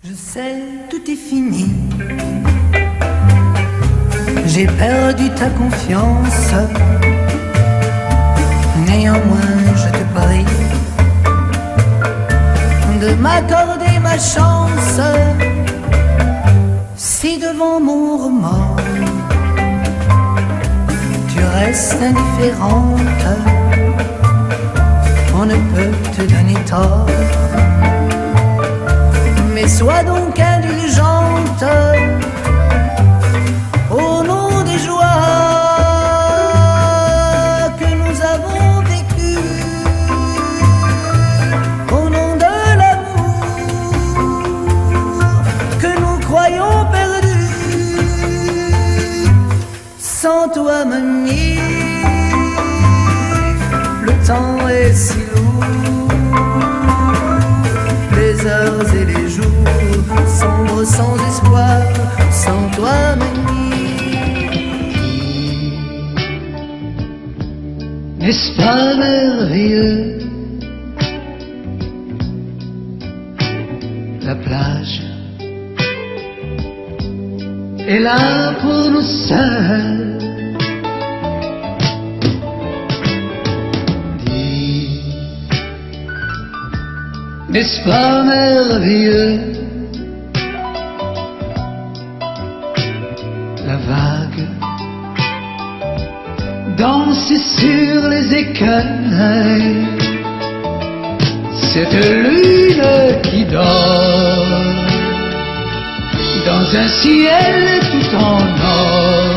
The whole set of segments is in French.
Je sais, tout est fini. J'ai perdu ta confiance. Néanmoins, je te prie de m'accorder ma chance. Si devant mon remords tu restes indifférente, on ne peut te donner tort. Mais sois donc indulgente au nom des joies que nous avons vécues, au nom de l'amour que nous croyons perdu. Sans toi, mamie, le temps est si lourd, les heures et les jours sombres sans espoir. Sans toi, mamie, n'est-ce pas merveilleux? La plage est là pour nous seuls. N'est-ce pas merveilleux? La vague danse sur les écueils, cette lune qui dort dans un ciel tout en or,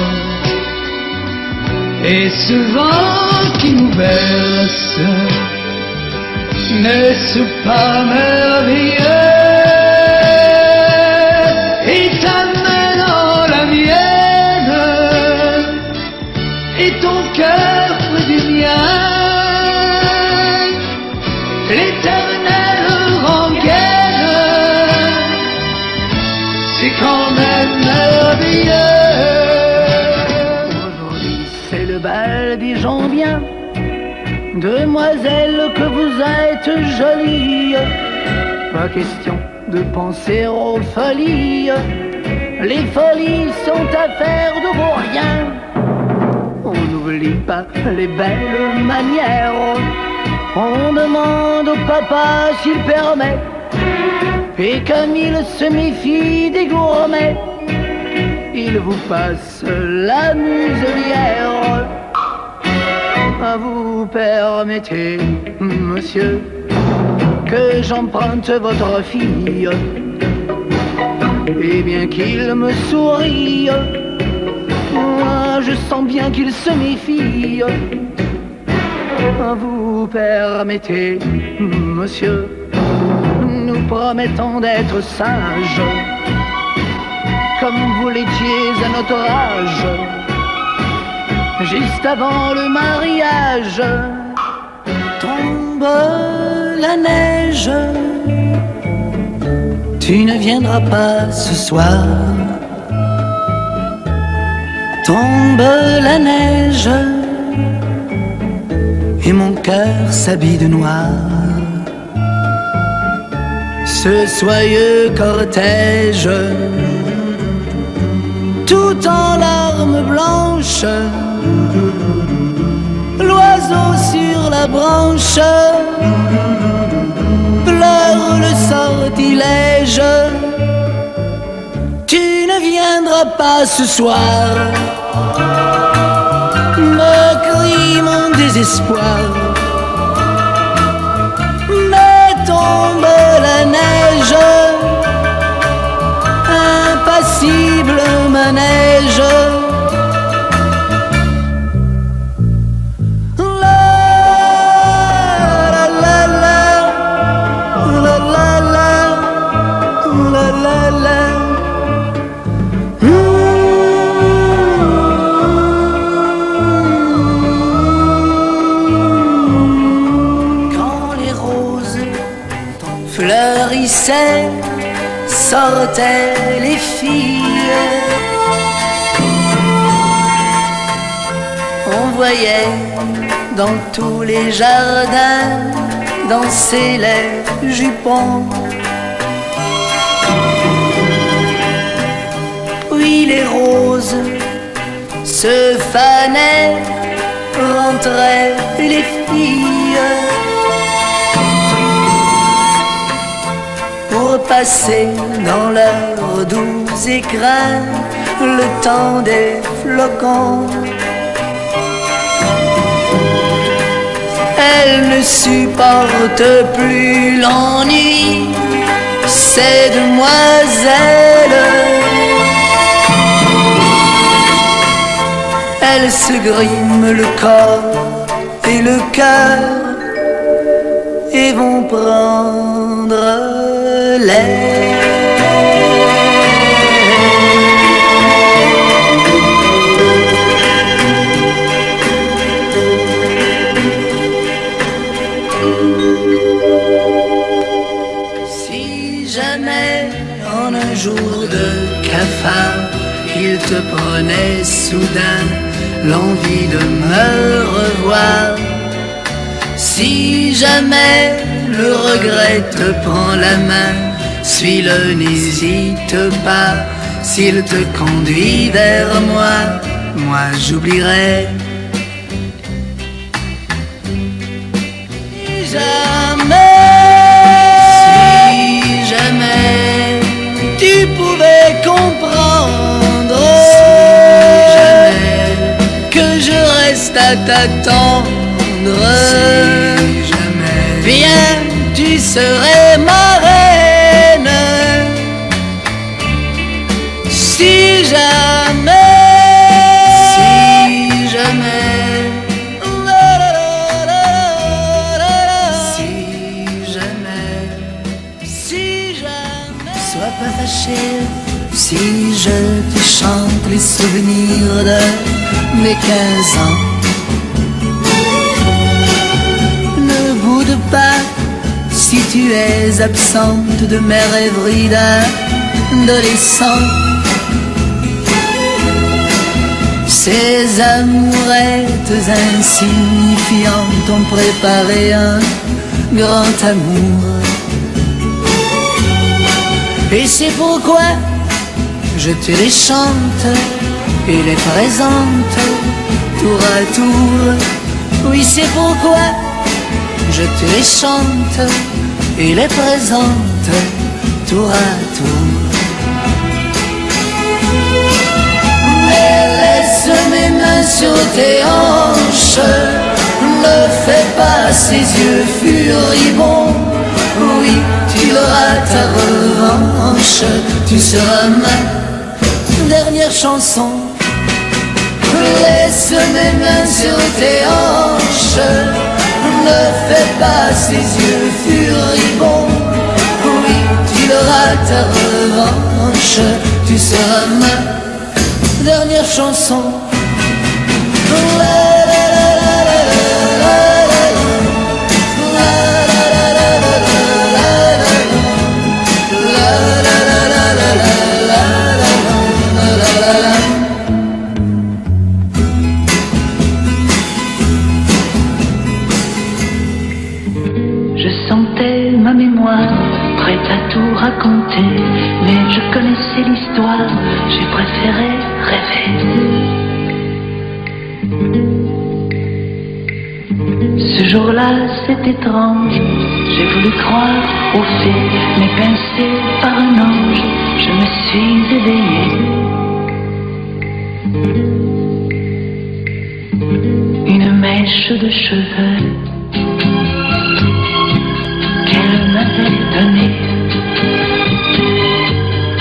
et ce vent qui nous berce, n'est-ce pas merveilleux? Et ta main dans la mienne, et ton cœur près du mien, l'éternelle rengaine, c'est quand même merveilleux. aujourd'hui c'est le bal des gens bien. Demoiselle, que vous êtes jolie, pas question de penser aux folies. Les folies sont affaires de vos riens. On n'oublie pas les belles manières. On demande au papa s'il permet, et comme il se méfie des gourmets, il vous passe la muselière. Vous permettez, monsieur, que j'emprunte votre fille, et bien qu'il me sourie, moi je sens bien qu'il se méfie. Vous permettez, monsieur, nous promettons d'être sages, comme vous l'étiez à notre âge, juste avant le mariage. Tombe la neige, tu ne viendras pas ce soir. Tombe la neige, et mon cœur s'habille de noir. Ce soyeux cortège, tout en larmes blanches, l'oiseau sur la branche pleure le sortilège. Tu ne viendras pas ce soir, me crie mon désespoir. Mais tombe la neige, impassible manège. Fleurissaient, sortaient les filles. On voyait dans tous les jardins danser les jupons. Puis les roses se fanaient, rentraient les filles pour passer dans leurs doux écrins le temps des flocons. Elle ne supporte plus l'ennui, ces demoiselles. Elle se grime le corps et le cœur et vont prendre l'air. Si jamais en un jour de cafard il te prenait soudain l'envie de me revoir, si jamais le regret te prend la main, suis-le, n'hésite pas. S'il te conduit vers moi, moi j'oublierai. Si jamais tu pouvais comprendre, si jamais que je reste à t'attendre, si jamais bien tu serais ma reine. Si jamais, si jamais, si jamais, si jamais, sois pas fâché si je te chante les souvenirs de mes 15 ans. Ne boude pas si tu es absente de mes rêveries d'adolescent. Ces amourettes insignifiantes ont préparé un grand amour. Et c'est pourquoi je te les chante et les présente tour à tour. Oui, c'est pourquoi je te les chante et les présente tour à tour. Mais laisse mes mains sur tes hanches, ne fais pas ces yeux furibonds. Oui, tu auras ta revanche, tu seras ma dernière chanson. Laisse mes mains sur tes hanches, ne fais pas ces yeux furibonds. Oui, tu auras ta revanche, tu seras ma dernière chanson. Je sentais ma mémoire prête à tout raconter, mais je connaissais l'histoire, j'ai préféré rêver. Ce jour-là, c'est étrange, j'ai voulu croire aux faits, mais pincé par un ange, je me suis éveillé. Une mèche de cheveux qu'elle m'avait donnée,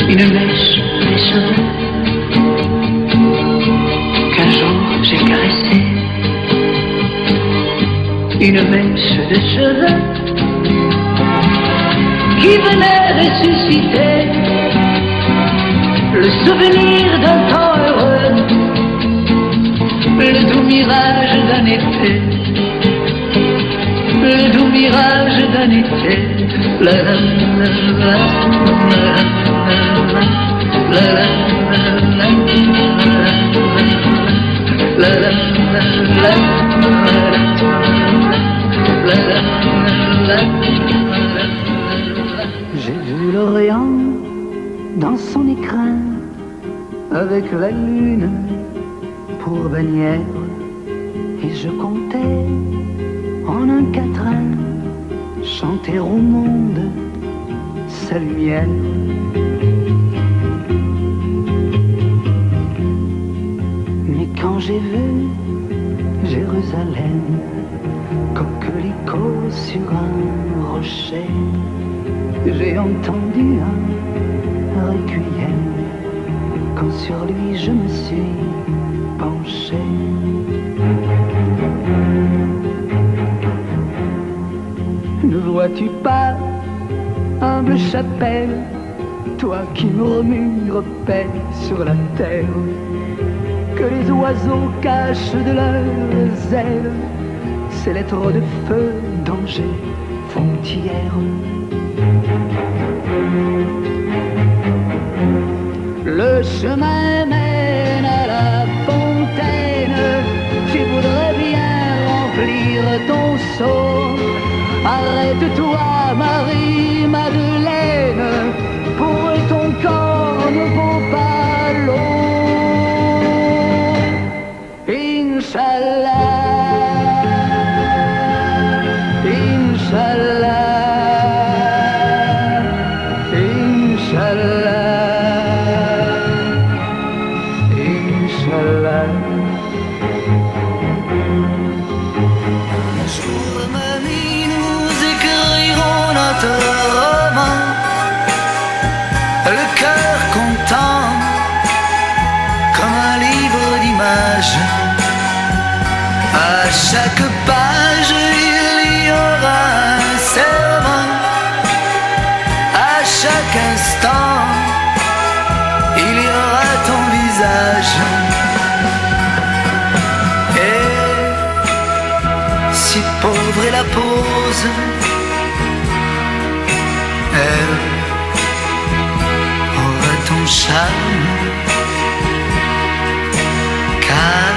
une mèche de cheveux qu'un jour j'ai caressée, une mèche de cheveux qui venait ressusciter le souvenir d'un temps heureux, le doux mirage d'un été, le doux mirage d'un été. La la la la la la la. J'ai vu l'Orient dans son écrin, avec la lune pour bannière. Et je comptais en un quatrain chanter au monde sa lumière. Mais quand j'ai vu Jérusalem, coquelicot sur un rocher, j'ai entendu un requiem, quand sur lui je me suis penché. Ne vois-tu pas, humble chapelle, toi qui murmures paix sur la terre, que les oiseaux cachent de leurs ailes ces lettres de feu, danger, frontière. Le chemin mène à la fontaine, tu voudrais bien remplir ton seau. Arrête-toi, Marie-Madeleine, pour ton corps ne vaut pas l'eau. Inch'Allah, Inch'Allah, Inch'Allah, Inch'Allah. Un jour, mamie, nous écrirons notre roman, le cœur content, comme un livre d'images. À chaque page, il y aura un serment. À chaque instant, il y aura ton visage. Et si pauvre est la pose, elle aura ton charme. Car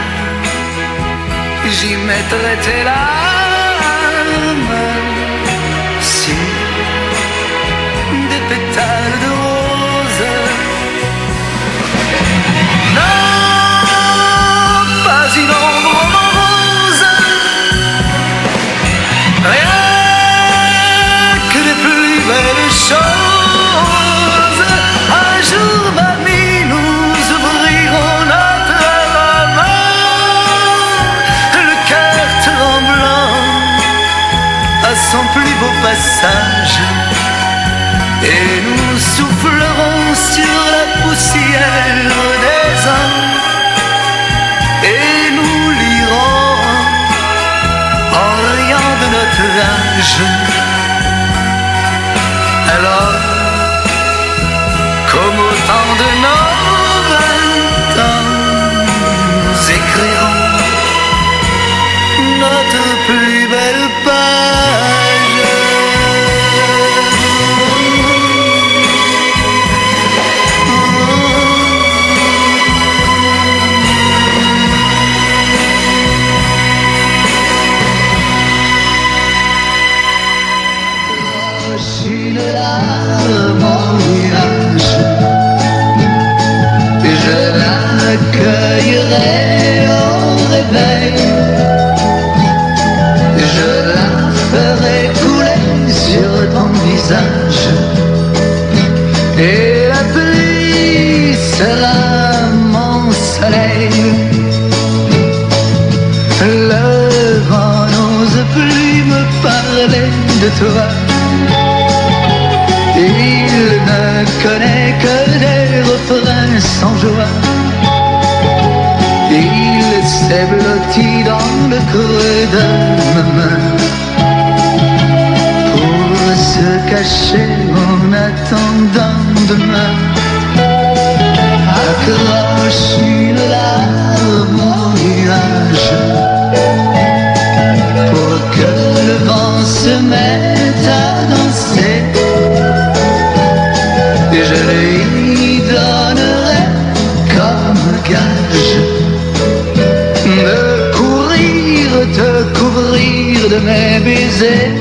j'y mettrai tes larmes, si des pétales de rose. Non, pas une ombre morose, rien que les plus belles choses. Un jour, mamie, nous ouvrirons notre roman, le cœur tremblant à son plus beau passage, et nous soufflerons sur la poussière des ans, et nous lirons en riant de notre âge. Alors, comme au temps de nos 20 ans, nous écrirons notre plus belle page. Une larme en nuage, je l'accueillerai au réveil, je la ferai couler sur ton visage, et la pluie sera mon soleil. Le vent n'ose plus me parler de toi, il ne connaît que des refrains sans joie. Il s'est blotti dans le creux de ma main pour se cacher en attendant demain. Accroche une larme au nuage pour que le vent se mette à danser. Et je lui donnerai comme gage de courir, te couvrir de mes baisers.